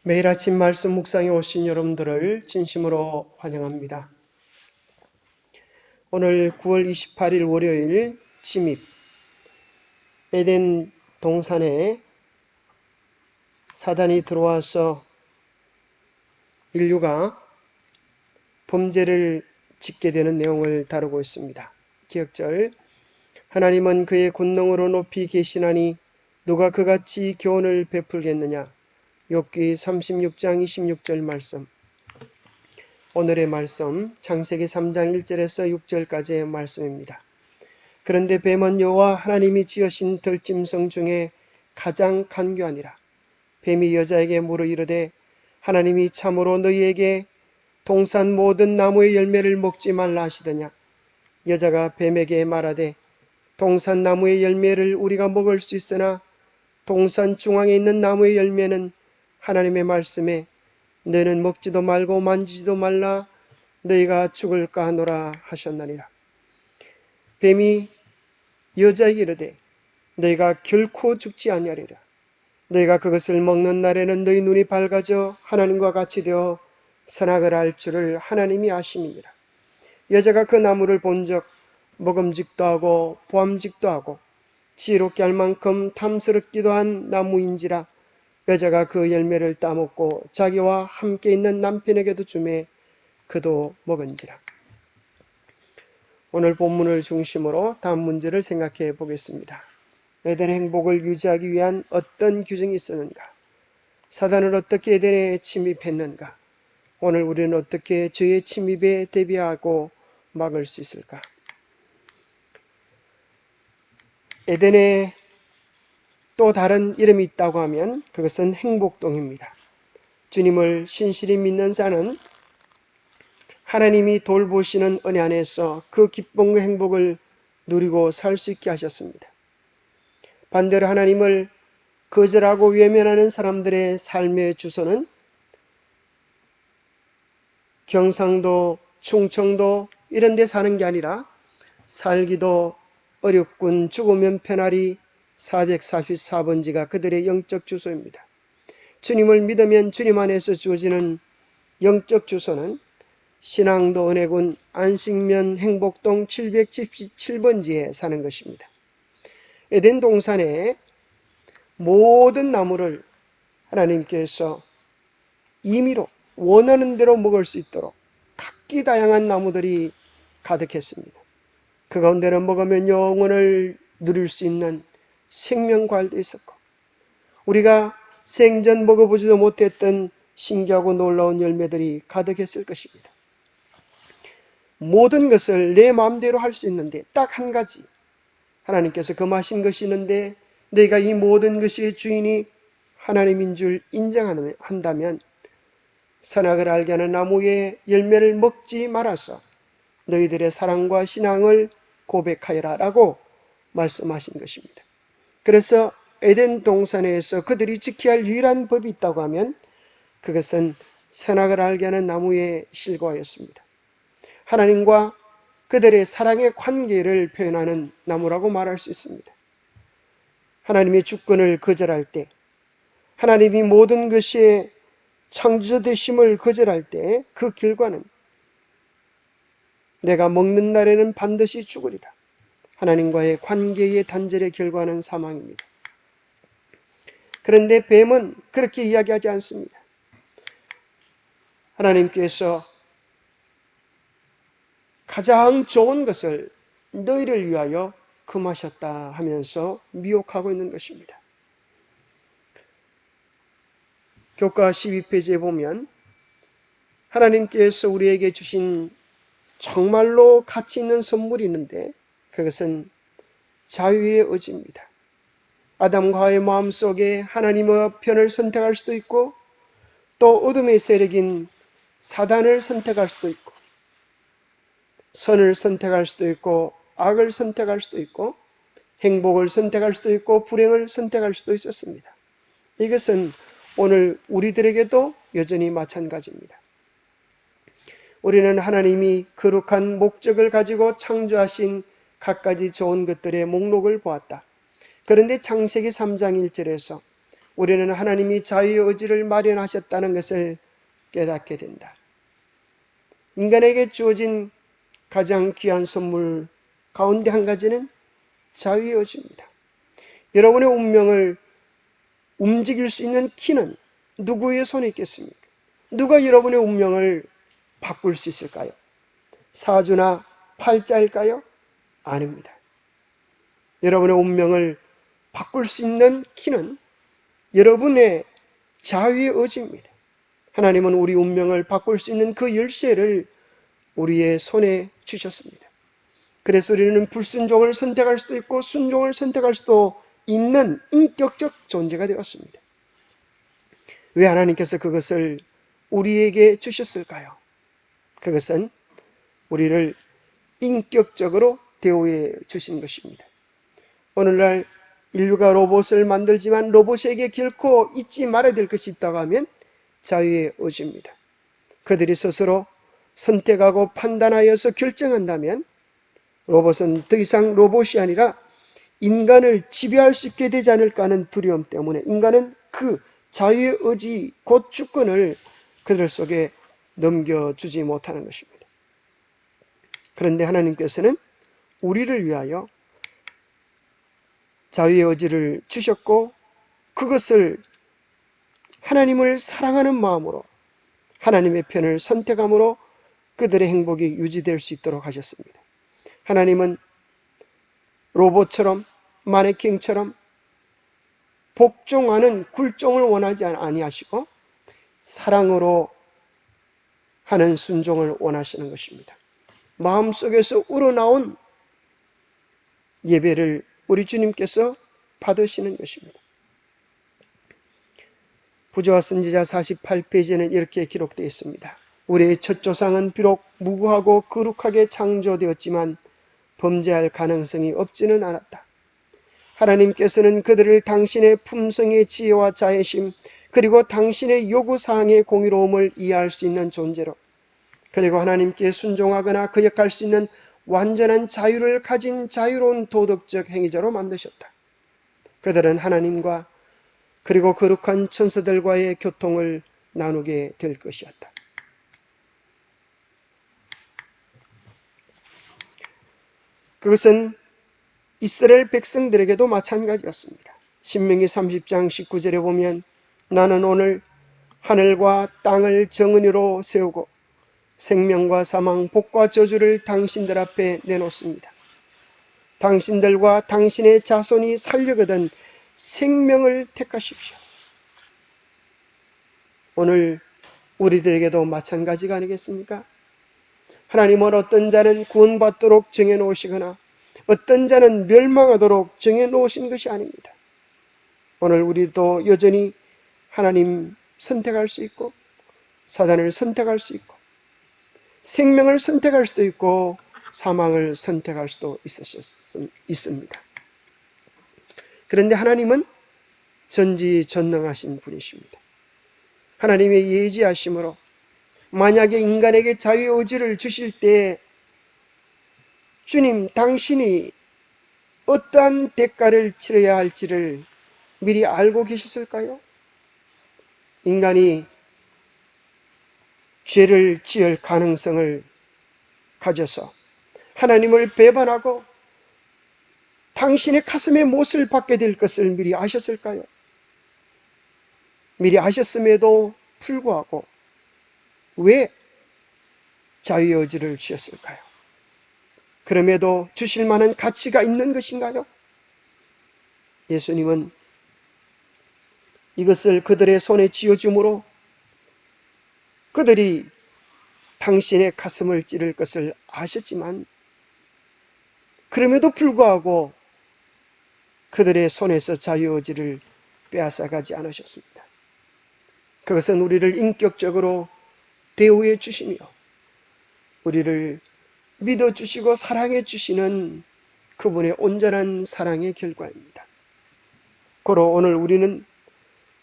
매일 아침 말씀 묵상에 오신 여러분들을 진심으로 환영합니다. 오늘 9월 28일 월요일 침입 에덴 동산에 사단이 들어와서 인류가 범죄를 짓게 되는 내용을 다루고 있습니다. 기억절 하나님은 그의 권능으로 높이 계시나니 누가 그같이 교훈을 베풀겠느냐. 욥기 36장 26절 말씀. 오늘의 말씀 창세기 3장 1절에서 6절까지의 말씀입니다. 그런데 뱀은 여호와 하나님이 지으신 들짐승 중에 가장 간교하니라. 뱀이 여자에게 물어 이르되 하나님이 참으로 너희에게 동산 모든 나무의 열매를 먹지 말라 하시더냐. 여자가 뱀에게 말하되 동산 나무의 열매를 우리가 먹을 수 있으나 동산 중앙에 있는 나무의 열매는 하나님의 말씀에 너는 먹지도 말고 만지지도 말라 너희가 죽을까 하노라 하셨나니라. 뱀이 여자에게 이르되 너희가 결코 죽지 아니하리라. 너희가 그것을 먹는 날에는 너희 눈이 밝아져 하나님과 같이 되어 선악을 알 줄을 하나님이 아심이니라. 여자가 그 나무를 본즉 먹음직도 하고 보암직도 하고 지혜롭게 할 만큼 탐스럽기도 한 나무인지라. 여자가 그 열매를 따먹고 자기와 함께 있는 남편에게도 주매 그도 먹은지라. 오늘 본문을 중심으로 다음 문제를 생각해 보겠습니다. 에덴의 행복을 유지하기 위한 어떤 규정이 있었는가? 사단은 어떻게 에덴에 침입했는가? 오늘 우리는 어떻게 죄의 침입에 대비하고 막을 수 있을까? 에덴에 또 다른 이름이 있다고 하면 그것은 행복동입니다. 주님을 신실히 믿는 자는 하나님이 돌보시는 은혜 안에서 그 기쁨과 행복을 누리고 살 수 있게 하셨습니다. 반대로 하나님을 거절하고 외면하는 사람들의 삶의 주소는 경상도, 충청도 이런 데 사는 게 아니라 살기도 어렵군 죽으면 편하리 444번지가 그들의 영적 주소입니다. 주님을 믿으면 주님 안에서 주어지는 영적 주소는 신앙도 은혜군 안식면 행복동 777번지에 사는 것입니다. 에덴 동산에 모든 나무를 하나님께서 임의로 원하는 대로 먹을 수 있도록 각기 다양한 나무들이 가득했습니다. 그 가운데는 먹으면 영원을 누릴 수 있는 생명과일도 있었고 우리가 생전 먹어보지도 못했던 신기하고 놀라운 열매들이 가득했을 것입니다. 모든 것을 내 마음대로 할 수 있는데 딱 한 가지 하나님께서 금하신 것이 있는데 내가 이 모든 것의 주인이 하나님인 줄 인정한다면 선악을 알게 하는 나무의 열매를 먹지 말아서 너희들의 사랑과 신앙을 고백하여라 라고 말씀하신 것입니다. 그래서 에덴 동산에서 그들이 지켜야 할 유일한 법이 있다고 하면 그것은 선악을 알게 하는 나무의 실과였습니다. 하나님과 그들의 사랑의 관계를 표현하는 나무라고 말할 수 있습니다. 하나님의 주권을 거절할 때, 하나님이 모든 것이 창조자 되심을 거절할 때 그 결과는 내가 먹는 날에는 반드시 죽으리라. 하나님과의 관계의 단절의 결과는 사망입니다. 그런데 뱀은 그렇게 이야기하지 않습니다. 하나님께서 가장 좋은 것을 너희를 위하여 금하셨다 하면서 미혹하고 있는 것입니다. 교과 12페이지에 보면 하나님께서 우리에게 주신 정말로 가치 있는 선물이 있는데 그것은 자유의 의지입니다. 아담과 하와의 마음속에 하나님의 편을 선택할 수도 있고 또 어둠의 세력인 사단을 선택할 수도 있고 선을 선택할 수도 있고 악을 선택할 수도 있고 행복을 선택할 수도 있고 불행을 선택할 수도 있었습니다. 이것은 오늘 우리들에게도 여전히 마찬가지입니다. 우리는 하나님이 거룩한 목적을 가지고 창조하신 갖가지 좋은 것들의 목록을 보았다. 그런데 창세기 3장 1절에서 우리는 하나님이 자유의 의지를 마련하셨다는 것을 깨닫게 된다. 인간에게 주어진 가장 귀한 선물 가운데 한 가지는 자유의 의지입니다. 여러분의 운명을 움직일 수 있는 키는 누구의 손에 있겠습니까? 누가 여러분의 운명을 바꿀 수 있을까요? 사주나 팔자일까요? 아닙니다. 여러분의 운명을 바꿀 수 있는 키는 여러분의 자유의 의지입니다. 하나님은 우리 운명을 바꿀 수 있는 그 열쇠를 우리의 손에 주셨습니다. 그래서 우리는 불순종을 선택할 수도 있고 순종을 선택할 수도 있는 인격적 존재가 되었습니다. 왜 하나님께서 그것을 우리에게 주셨을까요? 그것은 우리를 인격적으로 대우해 주신 것입니다. 오늘날 인류가 로봇을 만들지만 로봇에게 결코 잊지 말아야 될 것이 있다고 하면 자유의 의지입니다. 그들이 스스로 선택하고 판단하여서 결정한다면 로봇은 더 이상 로봇이 아니라 인간을 지배할 수 있게 되지 않을까 하는 두려움 때문에 인간은 그 자유의 의지, 곧 주권을 그들 속에 넘겨주지 못하는 것입니다. 그런데 하나님께서는 우리를 위하여 자유의 의지를 주셨고 그것을 하나님을 사랑하는 마음으로 하나님의 편을 선택함으로 그들의 행복이 유지될 수 있도록 하셨습니다. 하나님은 로봇처럼 마네킹처럼 복종하는 굴종을 원하지 아니하시고 사랑으로 하는 순종을 원하시는 것입니다. 마음속에서 우러나온 예배를 우리 주님께서 받으시는 것입니다. 부조와 선지자 48페이지에는 이렇게 기록되어 있습니다. 우리의 첫 조상은 비록 무고하고 거룩하게 창조되었지만 범죄할 가능성이 없지는 않았다. 하나님께서는 그들을 당신의 품성의 지혜와 자애심 그리고 당신의 요구사항의 공의로움을 이해할 수 있는 존재로 그리고 하나님께 순종하거나 거역할 수 있는 완전한 자유를 가진 자유로운 도덕적 행위자로 만드셨다. 그들은 하나님과 그리고 거룩한 천사들과의 교통을 나누게 될 것이었다. 그것은 이스라엘 백성들에게도 마찬가지였습니다. 신명기 30장 19절에 보면 나는 오늘 하늘과 땅을 정은이로 세우고 생명과 사망, 복과 저주를 당신들 앞에 내놓습니다. 당신들과 당신의 자손이 살려거든 생명을 택하십시오. 오늘 우리들에게도 마찬가지가 아니겠습니까? 하나님은 어떤 자는 구원받도록 정해놓으시거나 어떤 자는 멸망하도록 정해놓으신 것이 아닙니다. 오늘 우리도 여전히 하나님 선택할 수 있고 사단을 선택할 수 있고 생명을 선택할 수도 있고 사망을 선택할 수도 있습니다. 그런데 하나님은 전지전능하신 분이십니다. 하나님의 예지하심으로 만약에 인간에게 자유의 의지를 주실 때 주님 당신이 어떠한 대가를 치러야 할지를 미리 알고 계셨을까요? 인간이 죄를 지을 가능성을 가져서 하나님을 배반하고 당신의 가슴에 못을 받게 될 것을 미리 아셨을까요? 미리 아셨음에도 불구하고 왜 자유의 의지를 주셨을까요? 그럼에도 주실 만한 가치가 있는 것인가요? 예수님은 이것을 그들의 손에 쥐어줌으로 그들이 당신의 가슴을 찌를 것을 아셨지만 그럼에도 불구하고 그들의 손에서 자유의지를 빼앗아가지 않으셨습니다. 그것은 우리를 인격적으로 대우해 주시며 우리를 믿어주시고 사랑해 주시는 그분의 온전한 사랑의 결과입니다. 고로 오늘 우리는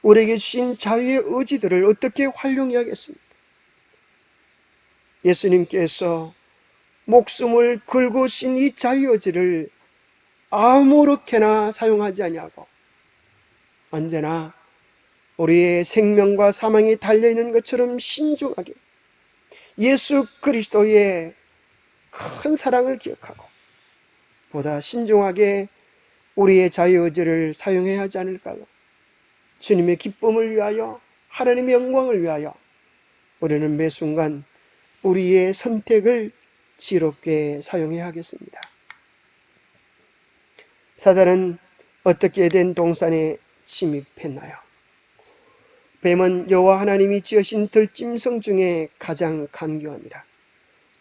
우리에게 주신 자유의 의지들을 어떻게 활용해야겠습니까? 예수님께서 목숨을 걸고 신 이 자유의 의지를 아무렇게나 사용하지 아니하고 언제나 우리의 생명과 사망이 달려있는 것처럼 신중하게 예수 그리스도의 큰 사랑을 기억하고 보다 신중하게 우리의 자유의지를 사용해야 하지 않을까요? 주님의 기쁨을 위하여, 하나님의 영광을 위하여 우리는 매 순간 우리의 선택을 지혜롭게 사용해야 하겠습니다. 사단은 어떻게 에덴 동산에 침입했나요? 뱀은 여호와 하나님이 지으신 들짐승 중에 가장 간교하니라.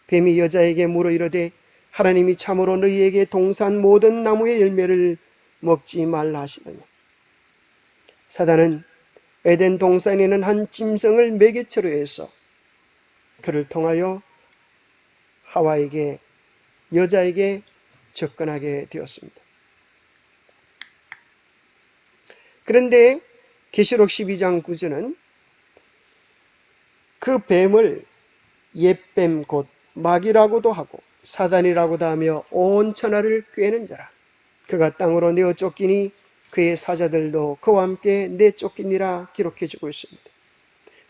뱀이 여자에게 물어 이르되 하나님이 참으로 너희에게 동산 모든 나무의 열매를 먹지 말라 하시더니. 사단은 에덴 동산에 있는 한 짐승을 매개체로 해서 그를 통하여 하와에게, 여자에게 접근하게 되었습니다. 그런데 계시록 12장 9절은 그 뱀을 옛뱀 곧 마귀라고도 하고 사단이라고도 하며 온 천하를 꾀는 자라. 그가 땅으로 내어 쫓기니 그의 사자들도 그와 함께 내쫓기니라 기록해주고 있습니다.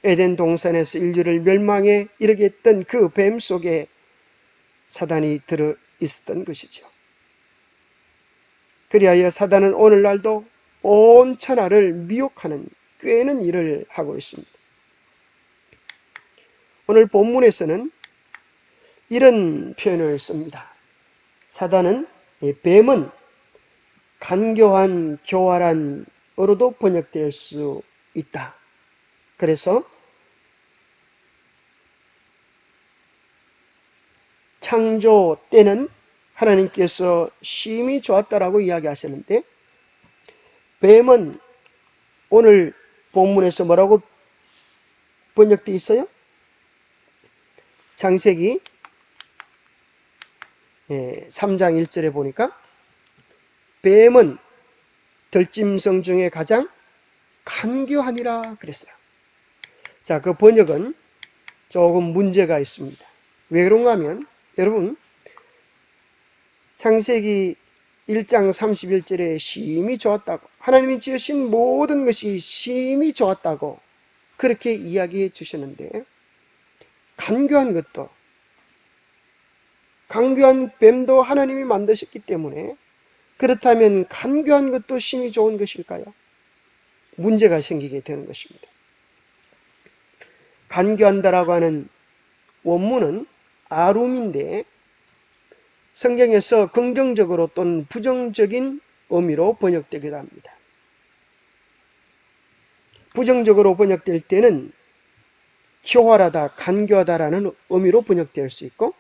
에덴 동산에서 인류를 멸망에 이르게 했던 그 뱀 속에 사단이 들어 있었던 것이죠. 그리하여 사단은 오늘날도 온 천하를 미혹하는 꾀는 일을 하고 있습니다. 오늘 본문에서는 이런 표현을 씁니다. 사단은, 뱀은 간교한, 교활한으로도 번역될 수 있다. 그래서 창조 때는 하나님께서 심히 좋았다라고 이야기하셨는데, 뱀은 오늘 본문에서 뭐라고 번역되어 있어요? 창세기 3장 1절에 보니까 뱀은 들짐승 중에 가장 간교하니라 그랬어요. 자, 그 번역은 조금 문제가 있습니다. 왜 그런가 하면, 여러분, 창세기 1장 31절에 심히 좋았다고, 하나님이 지으신 모든 것이 심히 좋았다고 그렇게 이야기해 주셨는데, 간교한 것도, 간교한 뱀도 하나님이 만드셨기 때문에 그렇다면 간교한 것도 심히 좋은 것일까요? 문제가 생기게 되는 것입니다. 간교한다라고 하는 원문은 아룸인데 성경에서 긍정적으로 또는 부정적인 의미로 번역되기도 합니다. 부정적으로 번역될 때는 교활하다, 간교하다라는 의미로 번역될 수 있고,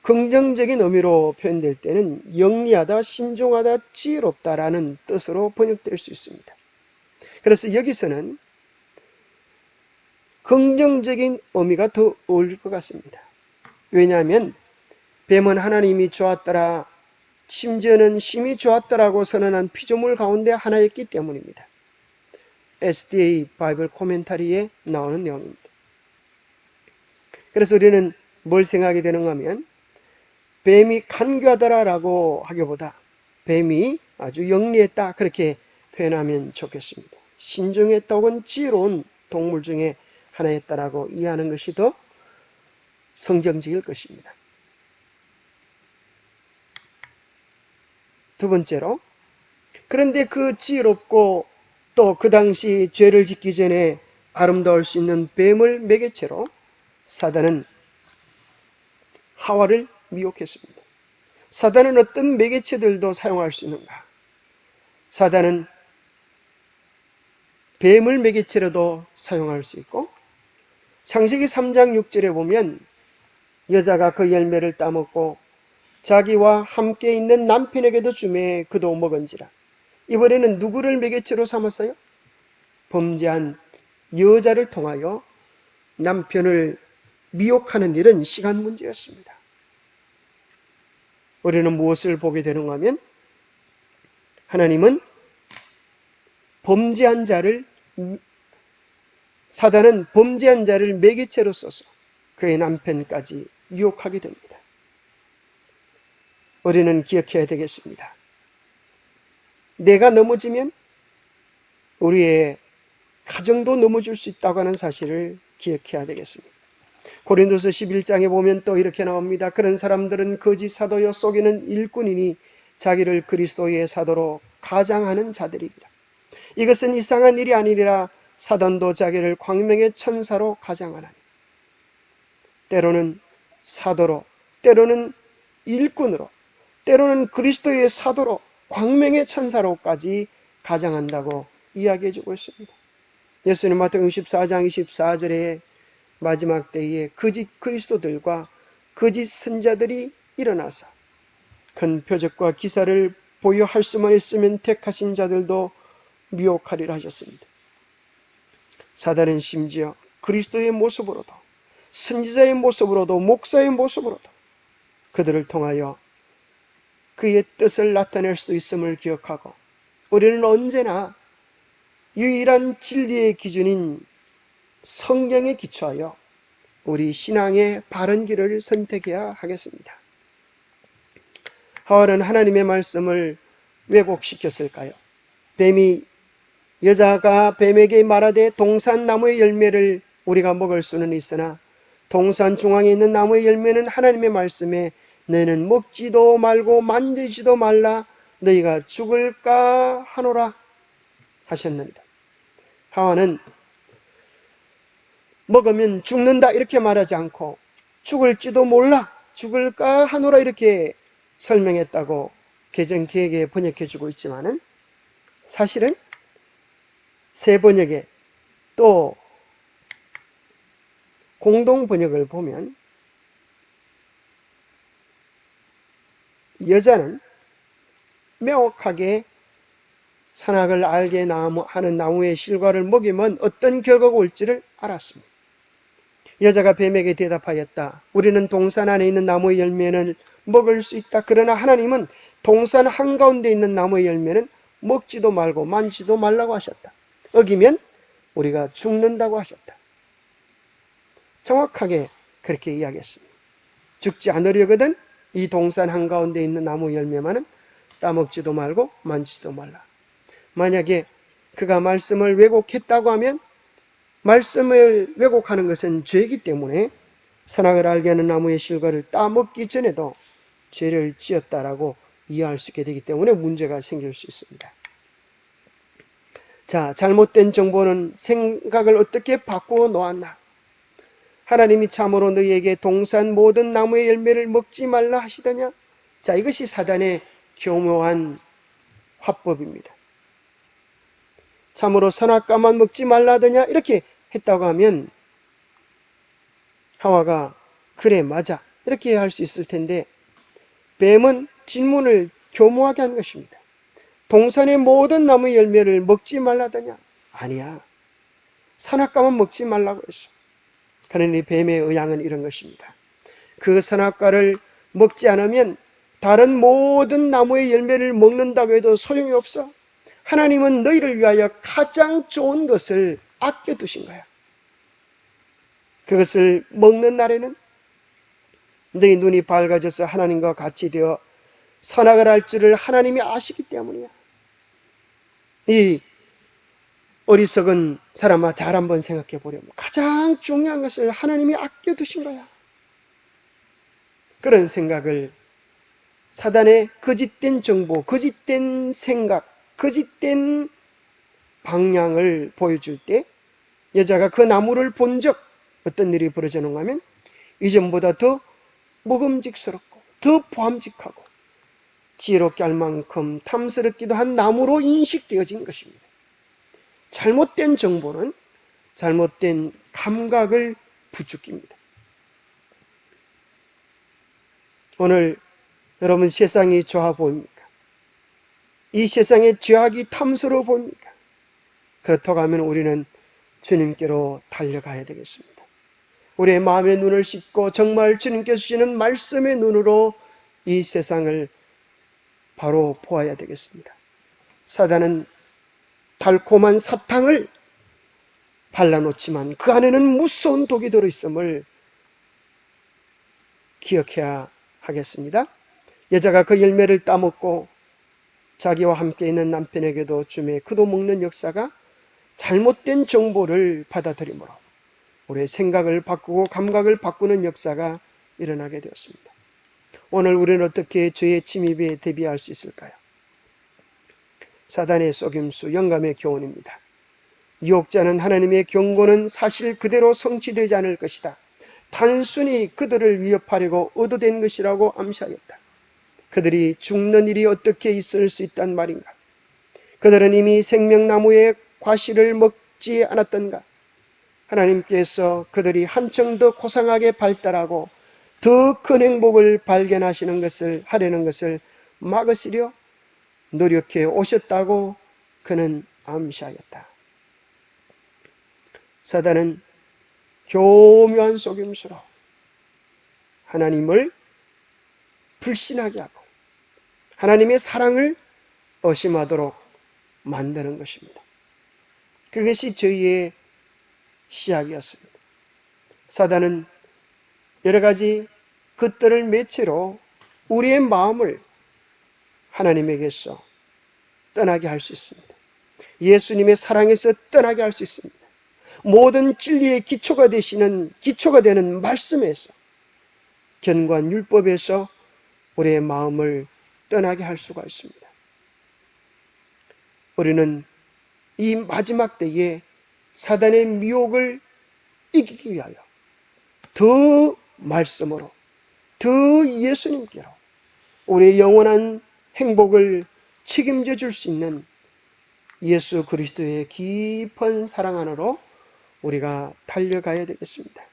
긍정적인 의미로 표현될 때는 영리하다, 신중하다, 지혜롭다라는 뜻으로 번역될 수 있습니다. 그래서 여기서는 긍정적인 의미가 더 어울릴 것 같습니다. 왜냐하면 뱀은 하나님이 좋았더라, 심지어는 심히 좋았더라고 선언한 피조물 가운데 하나였기 때문입니다. SDA 바이블 코멘터리에 나오는 내용입니다. 그래서 우리는 뭘 생각하게 되는가 하면, 뱀이 간교하더라라고 하기보다 뱀이 아주 영리했다 그렇게 표현하면 좋겠습니다. 신중했다 혹은 지혜로운 동물 중에 하나였다라고 이해하는 것이 더 성경적일 것입니다. 두 번째로, 그런데 그 지혜롭고 또 그 당시 죄를 짓기 전에 아름다울 수 있는 뱀을 매개체로 사단은 하와를 미혹했습니다. 사단은 어떤 매개체들도 사용할 수 있는가? 사단은 뱀을 매개체로도 사용할 수 있고, 창세기 3장 6절에 보면 여자가 그 열매를 따먹고 자기와 함께 있는 남편에게도 주매 그도 먹은지라. 이번에는 누구를 매개체로 삼았어요? 범죄한 여자를 통하여 남편을 미혹하는 일은 시간 문제였습니다. 우리는 무엇을 보게 되는가 하면, 하나님은 범죄한 자를, 사단은 범죄한 자를 매개체로 써서 그의 남편까지 유혹하게 됩니다. 우리는 기억해야 되겠습니다. 내가 넘어지면 우리의 가정도 넘어질 수 있다고 하는 사실을 기억해야 되겠습니다. 고린도서 11장에 보면 또 이렇게 나옵니다. 그런 사람들은 거짓 사도요 속이는 일꾼이니 자기를 그리스도의 사도로 가장하는 자들이니라. 이것은 이상한 일이 아니라 사단도 자기를 광명의 천사로 가장하나니, 때로는 사도로, 때로는 일꾼으로, 때로는 그리스도의 사도로, 광명의 천사로까지 가장한다고 이야기해주고 있습니다. 예수님 마태복음 14장 24절에 마지막 때에 거짓 그리스도들과 거짓 선자들이 일어나서 큰 표적과 기사를 보유할 수만 있으면 택하신 자들도 미혹하리라 하셨습니다. 사단은 심지어 그리스도의 모습으로도, 선지자의 모습으로도, 목사의 모습으로도 그들을 통하여 그의 뜻을 나타낼 수도 있음을 기억하고, 우리는 언제나 유일한 진리의 기준인 성경에 기초하여 우리 신앙의 바른 길을 선택해야 하겠습니다. 하와는 하나님의 말씀을 왜곡시켰을까요? 여자가 뱀에게 말하되 동산 나무의 열매를 우리가 먹을 수는 있으나 동산 중앙에 있는 나무의 열매는 하나님의 말씀에 너는 먹지도 말고 만지지도 말라 너희가 죽을까 하노라 하셨느니라. 하와는 먹으면 죽는다 이렇게 말하지 않고 죽을지도 몰라, 죽을까 하노라 이렇게 설명했다고 개정기획에 번역해주고 있지만은 사실은 새 번역에 또 공동 번역을 보면 여자는 명확하게 선악을 알게 하는 나무의 실과를 먹이면 어떤 결과가 올지를 알았습니다. 여자가 뱀에게 대답하였다. 우리는 동산 안에 있는 나무의 열매는 먹을 수 있다. 그러나 하나님은 동산 한가운데 있는 나무의 열매는 먹지도 말고 만지도 말라고 하셨다. 어기면 우리가 죽는다고 하셨다. 정확하게 그렇게 이야기했습니다. 죽지 않으려거든 이 동산 한가운데 있는 나무 열매만은 따먹지도 말고 만지지도 말라. 만약에 그가 말씀을 왜곡했다고 하면 말씀을 왜곡하는 것은 죄이기 때문에 선악을 알게 하는 나무의 실과를 따먹기 전에도 죄를 지었다라고 이해할 수 있게 되기 때문에 문제가 생길 수 있습니다. 자, 잘못된 정보는 생각을 어떻게 바꾸어 놓았나? 하나님이 참으로 너희에게 동산 모든 나무의 열매를 먹지 말라 하시더냐? 자, 이것이 사단의 교묘한 화법입니다. 참으로 선악과만 먹지 말라더냐? 이렇게 했다고 하면 하와가 그래 맞아 이렇게 할 수 있을 텐데, 뱀은 질문을 교묘하게 한 것입니다. 동산의 모든 나무의 열매를 먹지 말라더냐? 아니야, 선악과만 먹지 말라고 했어. 그러니 뱀의 의향은 이런 것입니다. 그 선악과를 먹지 않으면 다른 모든 나무의 열매를 먹는다고 해도 소용이 없어. 하나님은 너희를 위하여 가장 좋은 것을 아껴두신 거야. 그것을 먹는 날에는 너희 눈이 밝아져서 하나님과 같이 되어 선악을 할 줄을 하나님이 아시기 때문이야. 이 어리석은 사람아, 잘 한번 생각해 보려면 가장 중요한 것을 하나님이 아껴두신 거야. 그런 생각을, 사단의 거짓된 정보, 거짓된 생각, 거짓된 방향을 보여줄 때 여자가 그 나무를 본 적 어떤 일이 벌어지는가 하면 이전보다 더 먹음직스럽고 더 보암직하고 지혜롭게 할 만큼 탐스럽기도 한 나무로 인식되어진 것입니다. 잘못된 정보는 잘못된 감각을 부추깁니다. 오늘 여러분 세상이 좋아 보입니까? 이 세상의 죄악이 탐스러워 보입니까? 그렇다고 하면 우리는 주님께로 달려가야 되겠습니다. 우리의 마음의 눈을 씻고 정말 주님께서 주시는 말씀의 눈으로 이 세상을 바로 보아야 되겠습니다. 사단은 달콤한 사탕을 발라놓지만 그 안에는 무서운 독이 들어있음을 기억해야 하겠습니다. 여자가 그 열매를 따먹고 자기와 함께 있는 남편에게도 주매 그도 먹는 역사가 잘못된 정보를 받아들이므로 우리의 생각을 바꾸고 감각을 바꾸는 역사가 일어나게 되었습니다. 오늘 우리는 어떻게 죄의 침입에 대비할 수 있을까요? 사단의 속임수, 영감의 교훈입니다. 유혹자는 하나님의 경고는 사실 그대로 성취되지 않을 것이다. 단순히 그들을 위협하려고 의도된 것이라고 암시하였다. 그들이 죽는 일이 어떻게 있을 수 있단 말인가? 그들은 이미 생명나무의 과실을 먹지 않았던가? 하나님께서 그들이 한층 더 고상하게 발달하고 더 큰 행복을 발견하시는 것을 하려는 것을 막으시려 노력해 오셨다고 그는 암시하였다. 사단은 교묘한 속임수로 하나님을 불신하게 하고 하나님의 사랑을 의심하도록 만드는 것입니다. 그것이 죄의 시작이었습니다. 사단은 여러 가지 것들을 매체로 우리의 마음을 하나님에게서 떠나게 할 수 있습니다. 예수님의 사랑에서 떠나게 할 수 있습니다. 모든 진리의 기초가 되는 말씀에서, 견고한 율법에서 우리의 마음을 떠나게 할 수가 있습니다. 우리는 이 마지막 때에 사단의 미혹을 이기기 위하여 더 말씀으로, 더 예수님께로 우리의 영원한 행복을 책임져 줄 수 있는 예수 그리스도의 깊은 사랑 안으로 우리가 달려가야 되겠습니다.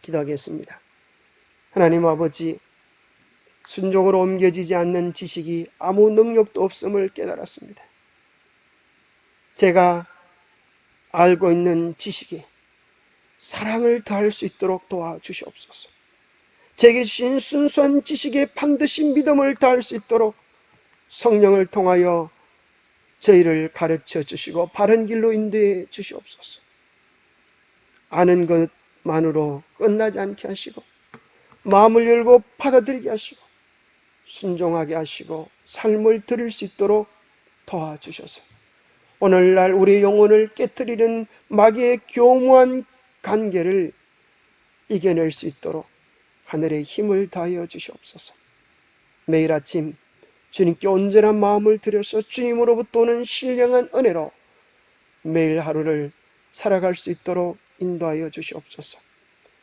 기도하겠습니다. 하나님 아버지, 순종으로 옮겨지지 않는 지식이 아무 능력도 없음을 깨달았습니다. 제가 알고 있는 지식에 사랑을 더할 수 있도록 도와주시옵소서. 제게 주신 순수한 지식에 반드시 믿음을 더할 수 있도록 성령을 통하여 저희를 가르쳐 주시고 바른 길로 인도해 주시옵소서. 아는 것만으로 끝나지 않게 하시고 마음을 열고 받아들이게 하시고 순종하게 하시고 삶을 드릴 수 있도록 도와주셔서 오늘날 우리의 영혼을 깨트리는 마귀의 교묘한 관계를 이겨낼 수 있도록 하늘의 힘을 다하여 주시옵소서. 매일 아침 주님께 온전한 마음을 들여서 주님으로부터 오는 신령한 은혜로 매일 하루를 살아갈 수 있도록 인도하여 주시옵소서.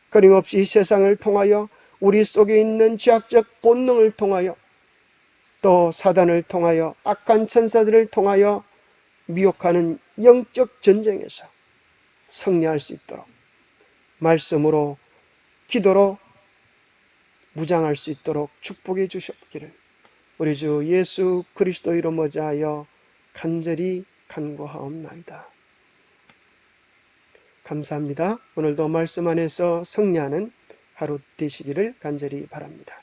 끊임없이 세상을 통하여 우리 속에 있는 죄악적 본능을 통하여 또 사단을 통하여 악한 천사들을 통하여 미혹하는 영적 전쟁에서 승리할 수 있도록 말씀으로 기도로 무장할 수 있도록 축복해 주셨기를 우리 주 예수 그리스도 이름 의지하여 간절히 간구하옵나이다. 감사합니다. 오늘도 말씀 안에서 승리하는 하루 되시기를 간절히 바랍니다.